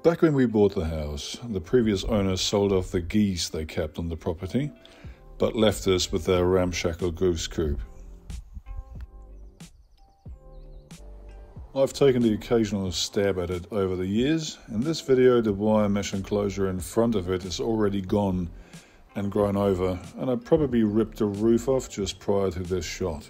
Back when we bought the house, the previous owners sold off the geese they kept on the property, but left us with their ramshackle goose coop. I've taken the occasional stab at it over the years. In this video, the wire mesh enclosure in front of it is already gone and grown over, and I probably ripped the roof off just prior to this shot.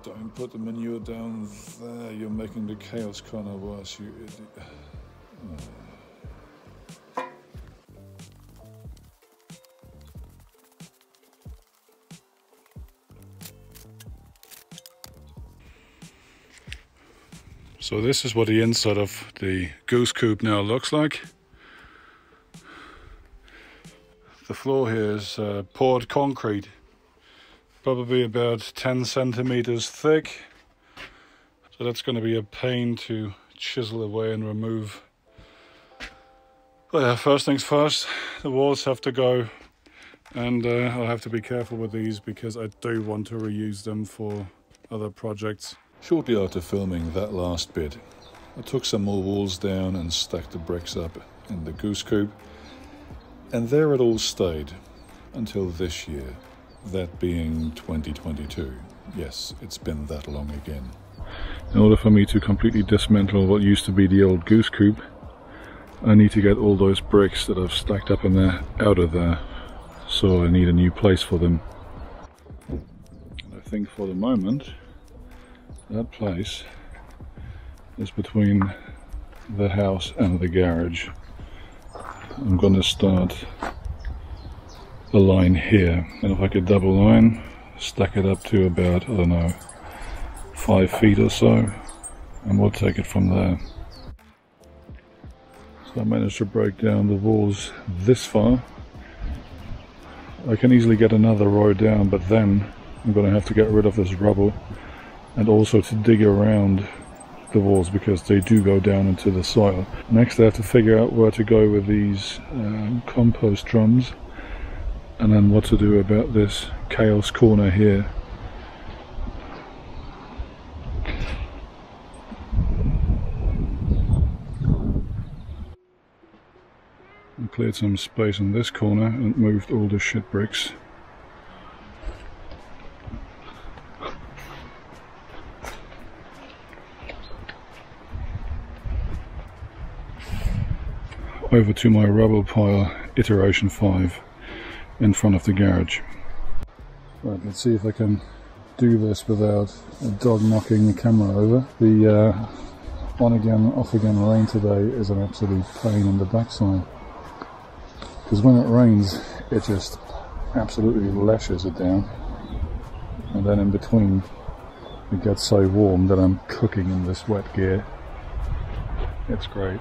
Don't put the manure down there, you're making the chaos corner worse, you idiot. So this is what the inside of the goose coop now looks like. The floor here is poured concrete. Probably about 10 centimeters thick, so that's going to be a pain to chisel away and remove. But yeah, first things first, the walls have to go, and I'll have to be careful with these because I do want to reuse them for other projects. Shortly after filming that last bit, I took some more walls down and stacked the bricks up in the goose coop, and there it all stayed until this year. That being 2022. Yes, it's been that long again. In order for me to completely dismantle what used to be the old goose coop, I need to get all those bricks that I've stacked up in there out of there. So I need a new place for them. I think for the moment, that place is between the house and the garage. I'm gonna start the line here, and if I could double line, stack it up to about, I don't know, 5 feet or so, and we'll take it from there. So I managed to break down the walls this far. I can easily get another row down, but then I'm going to have to get rid of this rubble, and also to dig around the walls because they do go down into the soil. Next I have to figure out where to go with these compost drums, and then what to do about this chaos corner here. I cleared some space in this corner and moved all the shit bricks. Over to my rubble pile, iteration 5. In front of the garage. Right, let's see if I can do this without a dog knocking the camera over. The on again, off again rain today is an absolute pain in the backside. because when it rains it just absolutely lashes it down, and then in between it gets so warm that I'm cooking in this wet gear. It's great.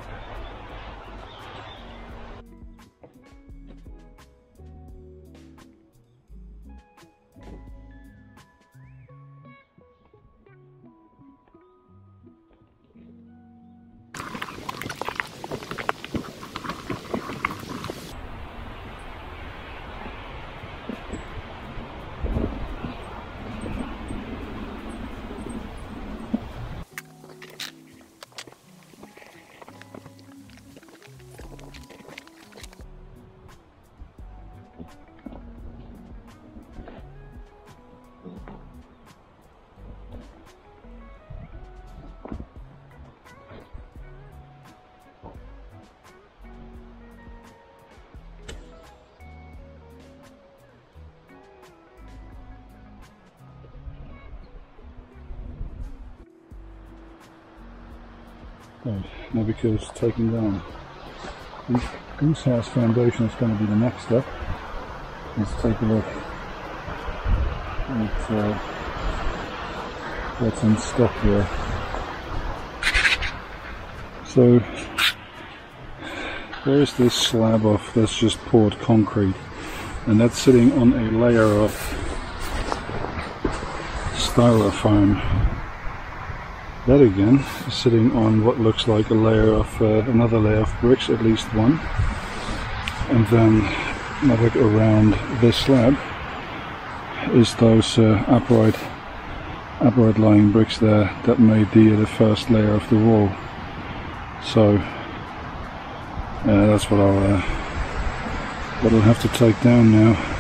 Right, now because taking down this goose house foundation is going to be the next step. Let's take a look at what's in stock here. So there's this slab of that's just poured concrete, and that's sitting on a layer of styrofoam. That again is sitting on what looks like a layer of another layer of bricks, at least one, and then around this slab is those upright lying bricks there that made the first layer of the wall. So that's what I'll have to take down now.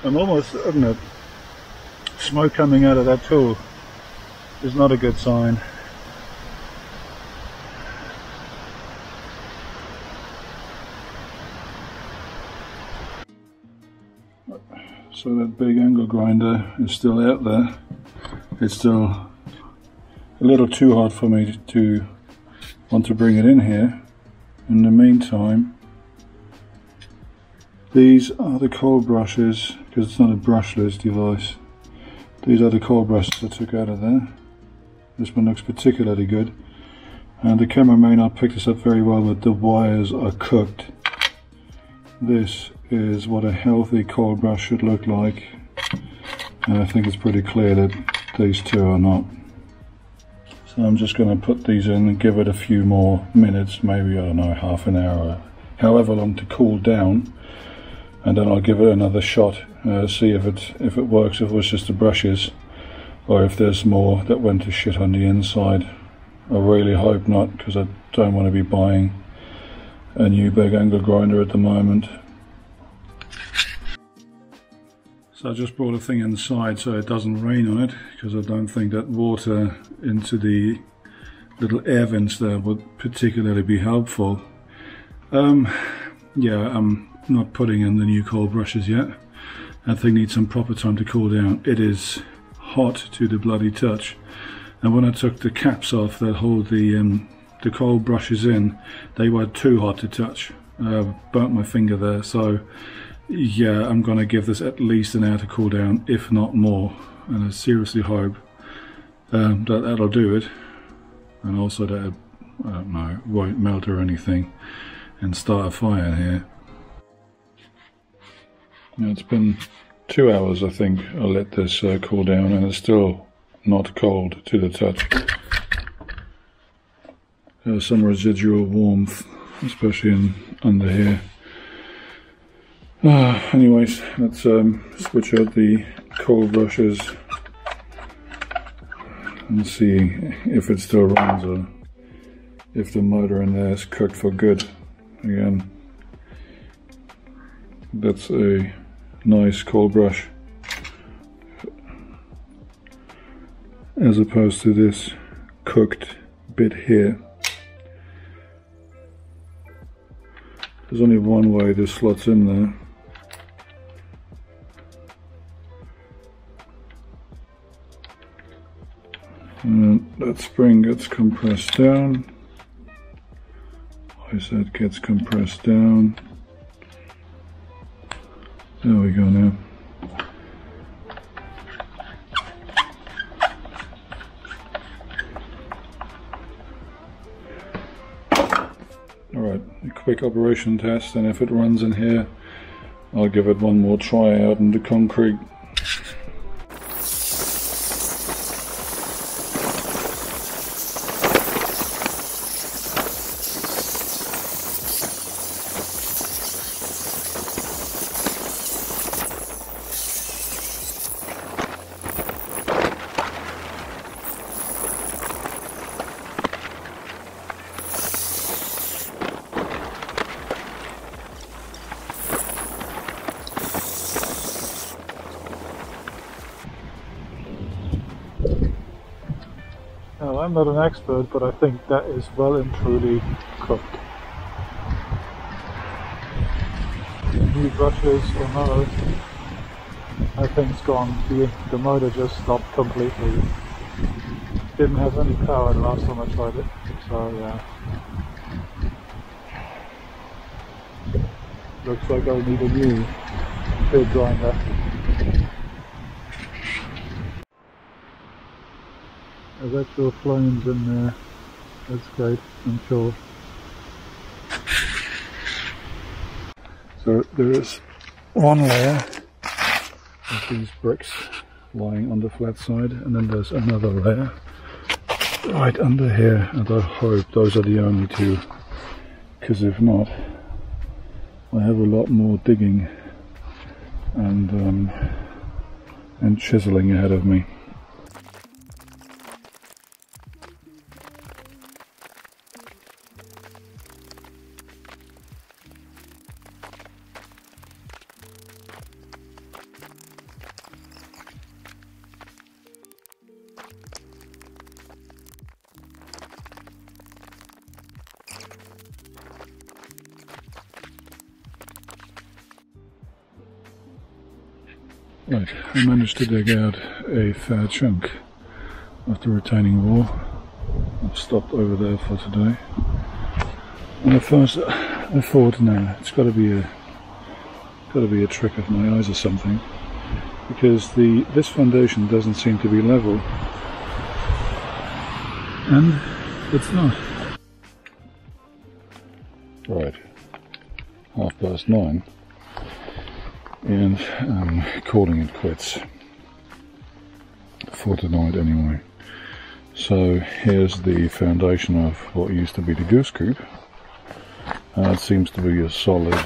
I'm almost, isn't it? Smoke coming out of that tool is not a good sign. So that big angle grinder is still out there. It's still a little too hot for me to want to bring it in here. In the meantime, these are the cold brushes, because it's not a brushless device. These are the cold brushes I took out of there. This one looks particularly good, and the camera may not pick this up very well, but the wires are cooked. This is what a healthy cold brush should look like, and I think it's pretty clear that these two are not. So I'm just going to put these in and give it a few more minutes, maybe, I don't know, half an hour, however long, to cool down. And then I'll give it another shot, see if it works, if it was just the brushes, or if there's more that went to shit on the inside. I really hope not, because I don't want to be buying a new big angle grinder at the moment. So I just brought a thing inside so it doesn't rain on it, because I don't think that water into the little air vents there would particularly be helpful. Yeah, I'm not putting in the new cold brushes yet. That thing needs some proper time to cool down. It is hot to the bloody touch. And when I took the caps off that hold the cold brushes in, they were too hot to touch. Burnt my finger there, so yeah, I'm gonna give this at least an hour to cool down, if not more. And I seriously hope that that'll do it, and also that it, I don't know, won't melt or anything and start a fire here. Now, it's been 2 hours, I think. I let this cool down, and it's still not cold to the touch. There's some residual warmth, especially under here. Anyways, let's switch out the cold brushes and see if it still runs or if the motor in there is cooked for good. Again, that's a nice cold brush as opposed to this cooked bit here. There's only one way this slots in there. And that spring gets compressed down. I said gets compressed down. There we go now. Alright, a quick operation test, and if it runs in here, I'll give it one more try out in the concrete. Now, I'm not an expert, but I think that is well and truly cooked. New brushes or no, I think it's gone. The motor just stopped completely. Didn't have any power the last time I tried it, so yeah. Looks like I need a new bit grinder. There's actual flames in there. That's great, I'm sure. So there is one layer of these bricks lying on the flat side, and then there's another layer right under here, and I hope those are the only two, because if not, I have a lot more digging and chiseling ahead of me. Right, I managed to dig out a fair chunk of the retaining wall. I've stopped over there for today. And at first I thought, no, it's got to be a trick of my eyes or something, because this foundation doesn't seem to be level, and it's not. Right, 9:30. And I'm calling it quits for tonight anyway. So here's the foundation of what used to be the goose coop. It seems to be a solid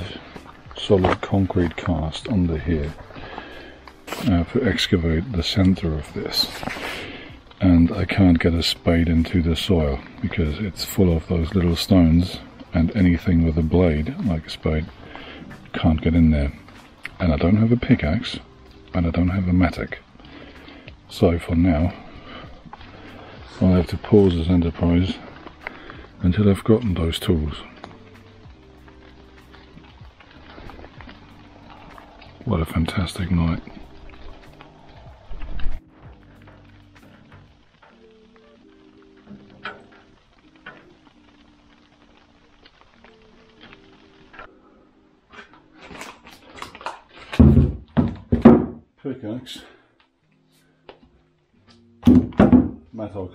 concrete cast under here to excavate the center of this. And I can't get a spade into the soil because it's full of those little stones, and anything with a blade like a spade can't get in there. And I don't have a pickaxe, and I don't have a mattock. So for now, I'll have to pause this enterprise until I've gotten those tools. What a fantastic night. Pickaxe, mattock,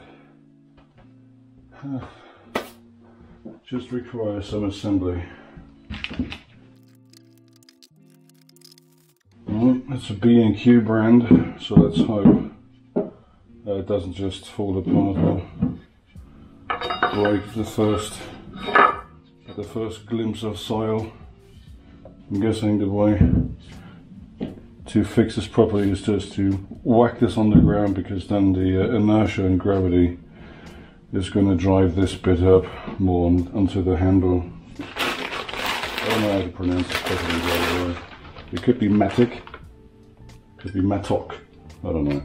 just requires some assembly. It's a B&Q brand, so let's hope it doesn't just fall apart or break at the first glimpse of soil. I'm guessing the way to fix this properly is just to whack this on the ground, because then the inertia and gravity is going to drive this bit up more onto the handle. I don't know how to pronounce it properly, by the way. It could be mattock, could be mattock, I don't know.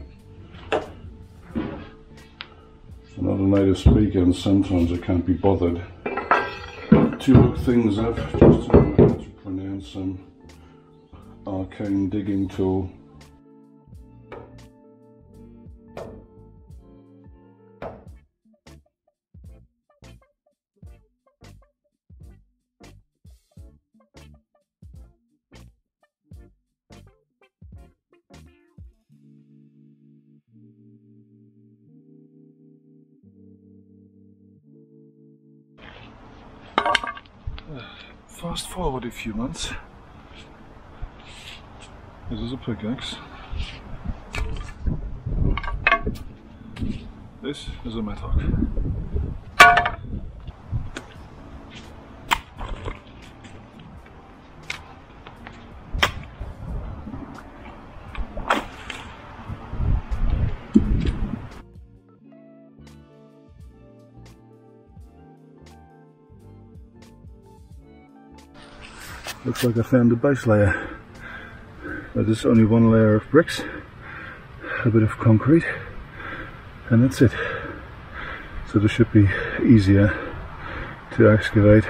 I'm not a native speaker, and sometimes I can't be bothered to look things up just to know how to pronounce some arcane digging tool. Fast forward a few months. This is a pickaxe. This is a mattock. Looks like I found the base layer. But it's only one layer of bricks, a bit of concrete, and that's it. So this should be easier to excavate.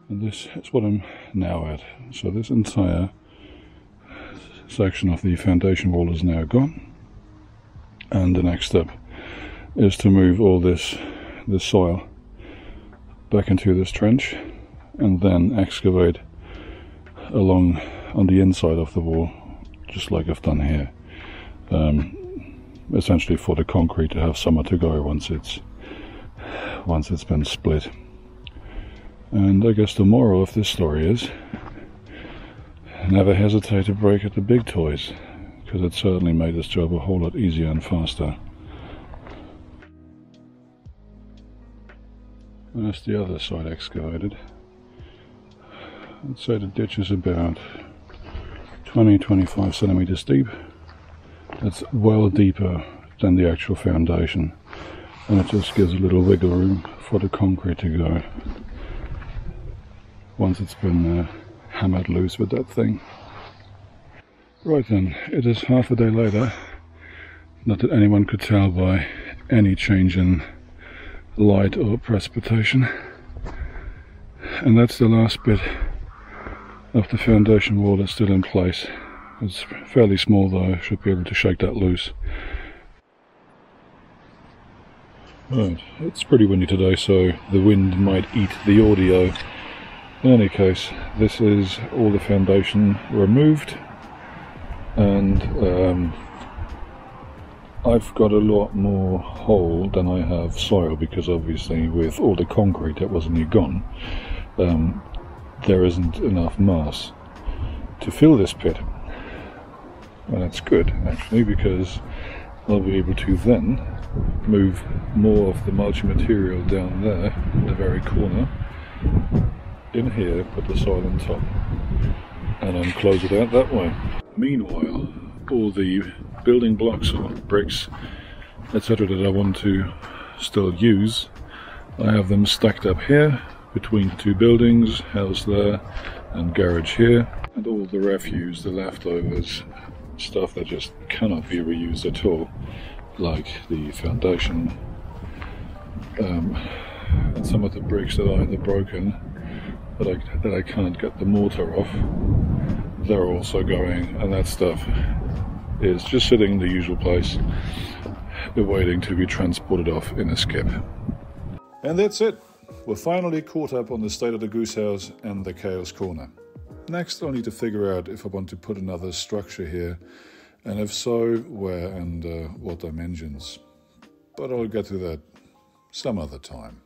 And this is what I'm now at. So this entire section of the foundation wall is now gone, and the next step is to move all this soil back into this trench and then excavate along on the inside of the wall, just like I've done here, essentially for the concrete to have somewhere to go once it's been split. And I guess the moral of this story is, never hesitate to break at the big toys, because it certainly made this job a whole lot easier and faster. And that's the other side excavated. I'd say the ditch is about 20-25 centimeters deep. It's well deeper than the actual foundation, and it just gives a little wiggle room for the concrete to go once it's been hammered loose with that thing. Right then, it is half a day later. Not that anyone could tell by any change in light or precipitation. And that's the last bit of the foundation wall that's still in place. It's fairly small though, I should be able to shake that loose. Right, it's pretty windy today, so the wind might eat the audio. In any case, this is all the foundation removed, and I've got a lot more hole than I have soil, because obviously with all the concrete that was nearly gone, there isn't enough mass to fill this pit. And that's good actually, because I'll be able to then move more of the mulching material down there in the very corner, in here, put the soil on top, and then close it out that way. Meanwhile, all the building blocks or bricks, etc. that I want to still use, I have them stacked up here between two buildings, house there and garage here, and all the refuse, the leftovers, stuff that just cannot be reused at all, like the foundation and some of the bricks that are either broken that I can't get the mortar off, they're also going, and that stuff is just sitting in the usual place waiting to be transported off in a skip. And that's it. We're finally caught up on the state of the goose house and the chaos corner. Next, I need to figure out if I want to put another structure here, and if so, where and what dimensions. But I'll get to that some other time.